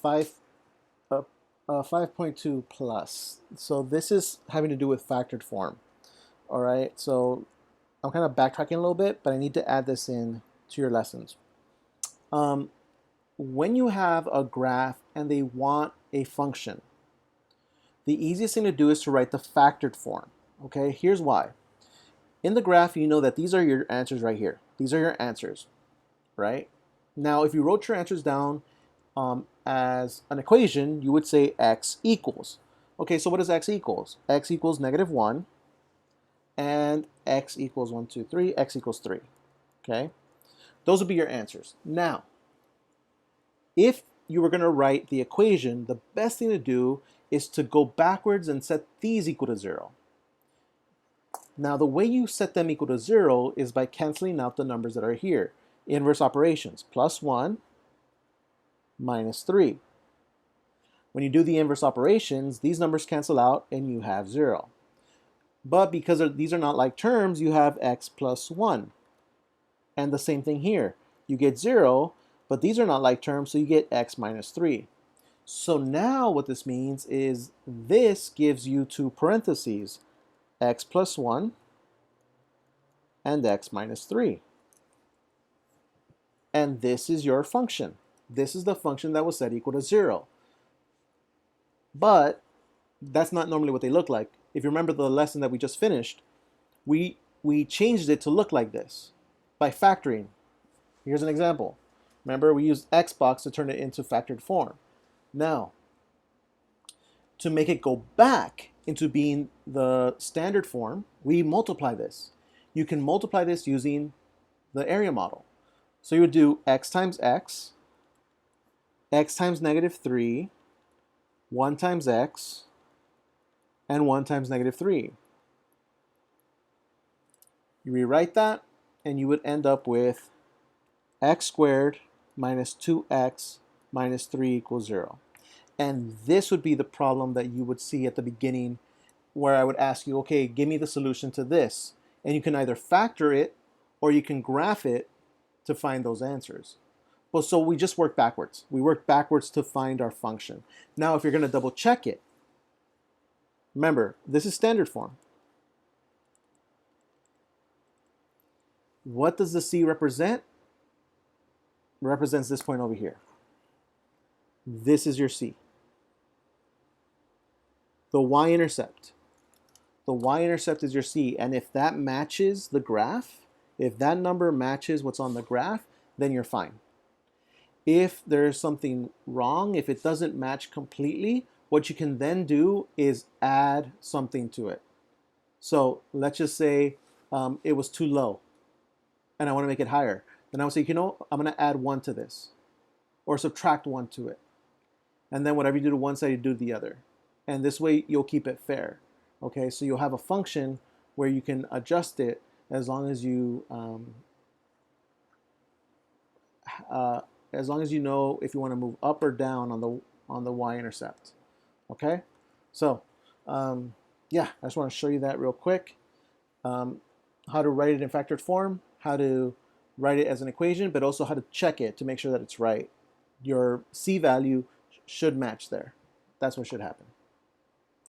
5, uh, 5.2 plus. So this is having to do with factored form. All right, so I'm kind of backtracking a little bit, but I need to add this in to your lessons. When you have a graph and they want a function, the easiest thing to do is to write the factored form. Okay, here's why. In the graph, you know that these are your answers right here. These are your answers, right? Now, if you wrote your answers down as an equation, you would say x equals. Okay, so what is x equals? X equals -1, and x equals 1, 2, 3, x equals 3. Okay, those would be your answers. Now, if you were going to write the equation, the best thing to do is to go backwards and set these equal to 0. Now, the way you set them equal to 0 is by canceling out the numbers that are here. Inverse operations, +1, -3. When you do the inverse operations, these numbers cancel out and you have 0. But because these are not like terms, you have x plus 1. And the same thing here. You get 0, but these are not like terms, so you get x minus 3. So now what this means is this gives you two parentheses, x plus 1 and x minus 3. And this is your function. This is the function that was set equal to 0. But that's not normally what they look like. If you remember the lesson that we just finished, we changed it to look like this by factoring. Here's an example. Remember, we used Xbox to turn it into factored form. Now, to make it go back into being the standard form, we multiply this. You can multiply this using the area model. So you would do x times x, x times -3, 1 times x, and 1 times -3. You rewrite that, and you would end up with x squared minus 2x minus 3 equals 0. And this would be the problem that you would see at the beginning, where I would ask you, okay, give me the solution to this. And you can either factor it or you can graph it to find those answers. Well, so we just work backwards. We work backwards to find our function. Now, if you're going to double check it, remember, this is standard form. What does the C represent? It represents this point over here. This is your C. The y-intercept. The y-intercept is your C, and if that matches the graph, if that number matches what's on the graph, then you're fine. If there's something wrong, if it doesn't match completely, what you can then do is add something to it. So let's just say it was too low, and I want to make it higher. Then I would say, you know, I'm going to add 1 to this, or subtract 1 to it. And then whatever you do to one side, you do to the other. And this way, you'll keep it fair. Okay, so you'll have a function where you can adjust it as long as you know if you want to move up or down on the y-intercept. Okay, so yeah, I just want to show you that real quick. How to write it in factored form, how to write it as an equation, but also how to check it to make sure that it's right. Your C value should match there. That's what should happen.